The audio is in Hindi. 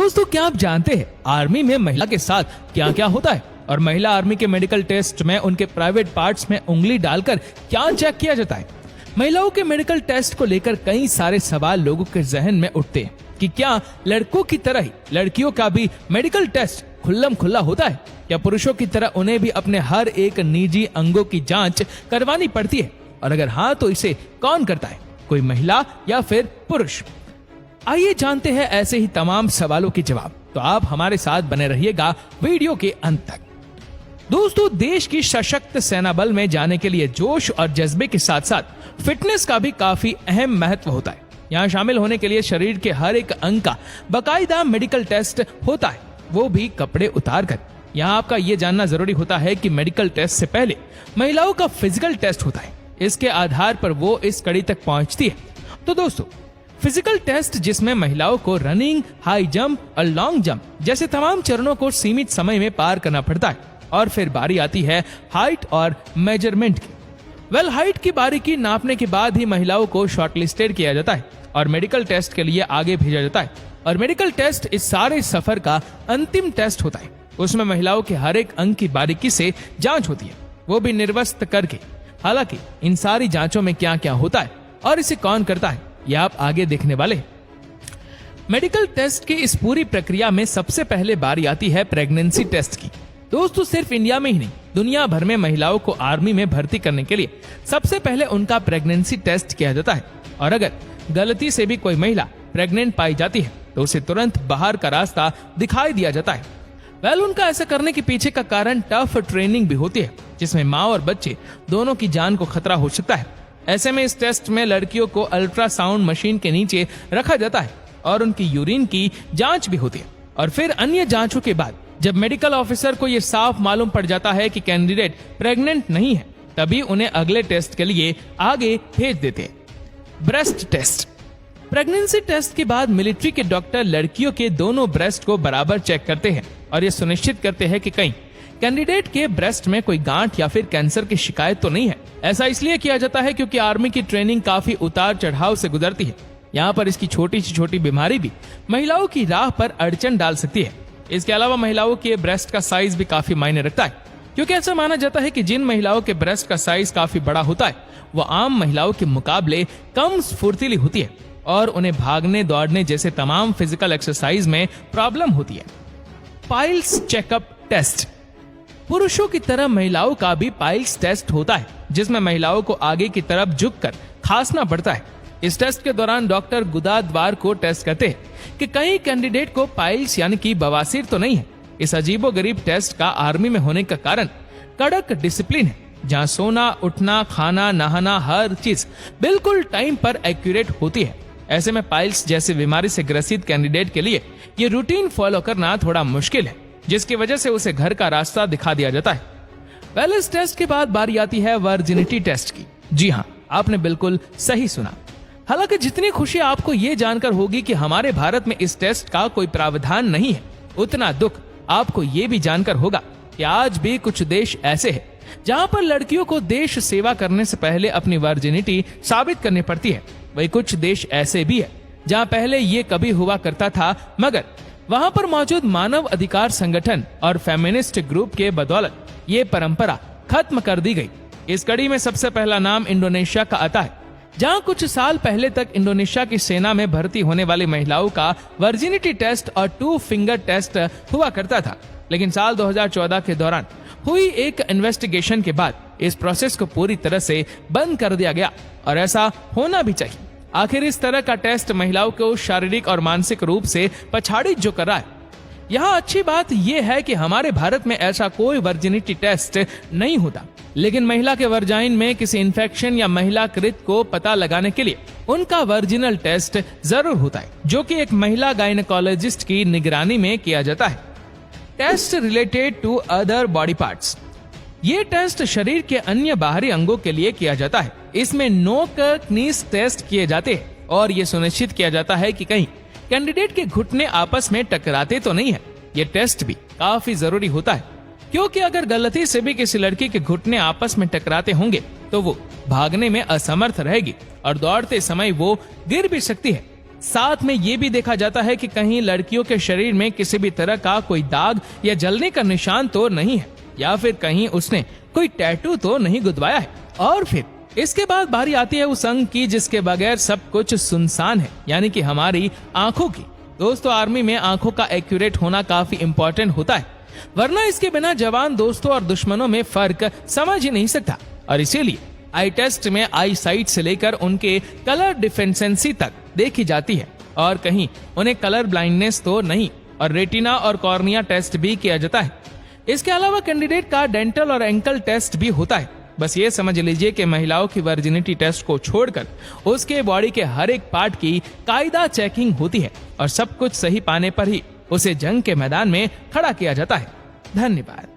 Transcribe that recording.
दोस्तों, क्या आप जानते हैं आर्मी में महिला के साथ क्या क्या होता है और महिला आर्मी के मेडिकल टेस्ट में उनके प्राइवेट पार्ट्स में उंगली डालकर क्या चेक किया जाता है। महिलाओं के मेडिकल टेस्ट को लेकर कई सारे सवाल लोगों के जहन में उठते हैं कि क्या लड़कों की तरह ही लड़कियों का भी मेडिकल टेस्ट खुल्लम खुल्ला होता है, क्या पुरुषों की तरह उन्हें भी अपने हर एक निजी अंगों की जांच करवानी पड़ती है, और अगर हाँ तो इसे कौन करता है, कोई महिला या फिर पुरुष। आइए जानते हैं ऐसे ही तमाम सवालों के जवाब। तो आप हमारे साथ बने रहिएगा वीडियो के अंत तक। दोस्तों, देश की सशक्त सेना बल में जाने के लिए जोश और जज्बे के साथ साथ फिटनेस का भी काफी अहम महत्व होता है। यहाँ शामिल होने के लिए शरीर के हर एक अंग का बाकायदा मेडिकल टेस्ट होता है, वो भी कपड़े उतार कर। यहाँ आपका ये जानना जरूरी होता है कि मेडिकल टेस्ट से पहले महिलाओं का फिजिकल टेस्ट होता है। इसके आधार पर वो इस कड़ी तक पहुंचती है। तो दोस्तों, फिजिकल टेस्ट जिसमें महिलाओं को रनिंग, हाई जंप और लॉन्ग जंप जैसे तमाम चरणों को सीमित समय में पार करना पड़ता है। और फिर बारी आती है हाइट और मेजरमेंट की। हाइट की बारीकी नापने के बाद ही महिलाओं को शॉर्टलिस्टेड किया जाता है और मेडिकल टेस्ट के लिए आगे भेजा जाता है। और मेडिकल टेस्ट इस सारे सफर का अंतिम टेस्ट होता है। उसमें महिलाओं के हर एक अंग की बारीकी से जांच होती है, वो भी निर्वस्त्र करके। हालांकि इन सारी जांचों में क्या क्या होता है और इसे कौन करता है, यह आप आगे देखने वाले। मेडिकल टेस्ट की इस पूरी प्रक्रिया में सबसे पहले बारी आती है प्रेगनेंसी टेस्ट की। दोस्तों, सिर्फ इंडिया में ही नहीं, दुनिया भर में महिलाओं को आर्मी में भर्ती करने के लिए सबसे पहले उनका प्रेगनेंसी टेस्ट किया जाता है। और अगर गलती से भी कोई महिला प्रेग्नेंट पाई जाती है तो उसे तुरंत बाहर का रास्ता दिखाई दिया जाता है। उनका ऐसा करने के पीछे का कारण टफ ट्रेनिंग भी होती है, जिसमें माँ और बच्चे दोनों की जान को खतरा हो सकता है। ऐसे में इस टेस्ट में लड़कियों को अल्ट्रासाउंड मशीन के नीचे रखा जाता है और उनकी यूरिन की जांच भी होती है। और फिर अन्य जांचों के बाद जब मेडिकल ऑफिसर को यह साफ मालूम पड़ जाता है कि कैंडिडेट प्रेग्नेंट नहीं है, तभी उन्हें अगले टेस्ट के लिए आगे भेज देते हैं। Breast test. प्रेगनेंसी टेस्ट के बाद मिलिट्री के डॉक्टर लड़कियों के दोनों ब्रेस्ट को बराबर चेक करते हैं और ये सुनिश्चित करते हैं कि कहीं कैंडिडेट के ब्रेस्ट में कोई गांठ या फिर कैंसर की शिकायत तो नहीं है। ऐसा इसलिए किया जाता है क्योंकि आर्मी की ट्रेनिंग काफी उतार चढ़ाव से गुजरती है। यहाँ पर इसकी छोटी से छोटी बीमारी भी महिलाओं की राह पर अड़चन डाल सकती है। इसके अलावा महिलाओं के ब्रेस्ट का साइज भी काफी मायने रखता है, क्योंकि ऐसा माना जाता है कि जिन महिलाओं के ब्रेस्ट का साइज काफी बड़ा होता है वो आम महिलाओं के मुकाबले कम फुर्तीली होती है और उन्हें भागने दौड़ने जैसे तमाम फिजिकल एक्सरसाइज में प्रॉब्लम होती है। Piles checkup test. पुरुषों की तरह महिलाओं का भी पाइल्स टेस्ट होता है, जिसमें महिलाओं को आगे की तरफ झुककर खांसना पड़ता है। इस टेस्ट के दौरान डॉक्टर गुदा द्वार को टेस्ट करते हैं कि कहीं कैंडिडेट को पाइल्स यानी कि बवासीर तो नहीं है। इस अजीबोगरीब टेस्ट का आर्मी में होने का कारण कड़क डिसिप्लिन है, जहां सोना, उठना, खाना, नहाना, हर चीज बिल्कुल टाइम पर एक्यूरेट होती है। ऐसे में पाइल्स जैसी बीमारी से ग्रसित कैंडिडेट के लिए ये रूटीन फॉलो करना थोड़ा मुश्किल है, जिसकी वजह से उसे घर का रास्ता दिखा दिया जाता है। इस टेस्ट के बाद बारी आती है वर्जिनिटी टेस्ट की। जी हाँ, आपने बिल्कुल सही सुना। हालांकि जितनी खुशी आपको ये जानकर होगी कि हमारे भारत में इस टेस्ट का कोई प्रावधान नहीं है, उतना दुख आपको ये भी जानकर होगा कि आज भी कुछ देश ऐसे हैं जहां पर लड़कियों को देश सेवा करने से पहले अपनी वर्जिनिटी साबित करनी पड़ती है। वही कुछ देश ऐसे भी है जहां पहले ये कभी हुआ करता था, मगर वहां पर मौजूद मानव अधिकार संगठन और फेमिनिस्ट ग्रुप के बदौलत ये परंपरा खत्म कर दी गई। इस कड़ी में सबसे पहला नाम इंडोनेशिया का आता है, जहां कुछ साल पहले तक इंडोनेशिया की सेना में भर्ती होने वाली महिलाओं का वर्जिनिटी टेस्ट और 2 फिंगर टेस्ट हुआ करता था। लेकिन साल 2014 के दौरान हुई एक इन्वेस्टिगेशन के बाद इस प्रोसेस को पूरी तरह से बंद कर दिया गया, और ऐसा होना भी चाहिए। आखिर इस तरह का टेस्ट महिलाओं को शारीरिक और मानसिक रूप से पछाड़ित जो कर रहा है। यहाँ अच्छी बात यह है कि हमारे भारत में ऐसा कोई वर्जिनिटी टेस्ट नहीं होता, लेकिन महिला के वर्जाइन में किसी इन्फेक्शन या महिला कृत को पता लगाने के लिए उनका वर्जिनल टेस्ट जरूर होता है, जो कि एक महिला गायनेकोलॉजिस्ट की निगरानी में किया जाता है। Test related to other body parts. ये टेस्ट शरीर के अन्य बाहरी अंगों के लिए किया जाता है। इसमें नोक नीस टेस्ट किए जाते हैं और ये सुनिश्चित किया जाता है कि कहीं कैंडिडेट के घुटने आपस में टकराते तो नहीं है। ये टेस्ट भी काफी जरूरी होता है, क्योंकि अगर गलती से भी किसी लड़की के घुटने आपस में टकराते होंगे तो वो भागने में असमर्थ रहेगी और दौड़ते समय वो गिर भी सकती है। साथ में ये भी देखा जाता है कि कहीं लड़कियों के शरीर में किसी भी तरह का कोई दाग या जलने का निशान तो नहीं है, या फिर कहीं उसने कोई टैटू तो नहीं गुदवाया है। और फिर इसके बाद बारी आती है उस अंग की जिसके बगैर सब कुछ सुनसान है, यानी कि हमारी आंखों की। दोस्तों, आर्मी में आंखों का एक्यूरेट होना काफी इंपॉर्टेंट होता है, वरना इसके बिना जवान दोस्तों और दुश्मनों में फर्क समझ ही नहीं सकता। और इसीलिए आई टेस्ट में आई साइट से लेकर उनके कलर डिफिशिएंसी तक देखी जाती है, और कहीं उन्हें कलर ब्लाइंडनेस तो नहीं, और रेटिना और कॉर्निया टेस्ट भी किया जाता है। इसके अलावा कैंडिडेट का डेंटल और एंकल टेस्ट भी होता है। बस ये समझ लीजिए कि महिलाओं की वर्जिनिटी टेस्ट को छोड़कर उसके बॉडी के हर एक पार्ट की कायदा चेकिंग होती है, और सब कुछ सही पाने पर ही उसे जंग के मैदान में खड़ा किया जाता है। धन्यवाद।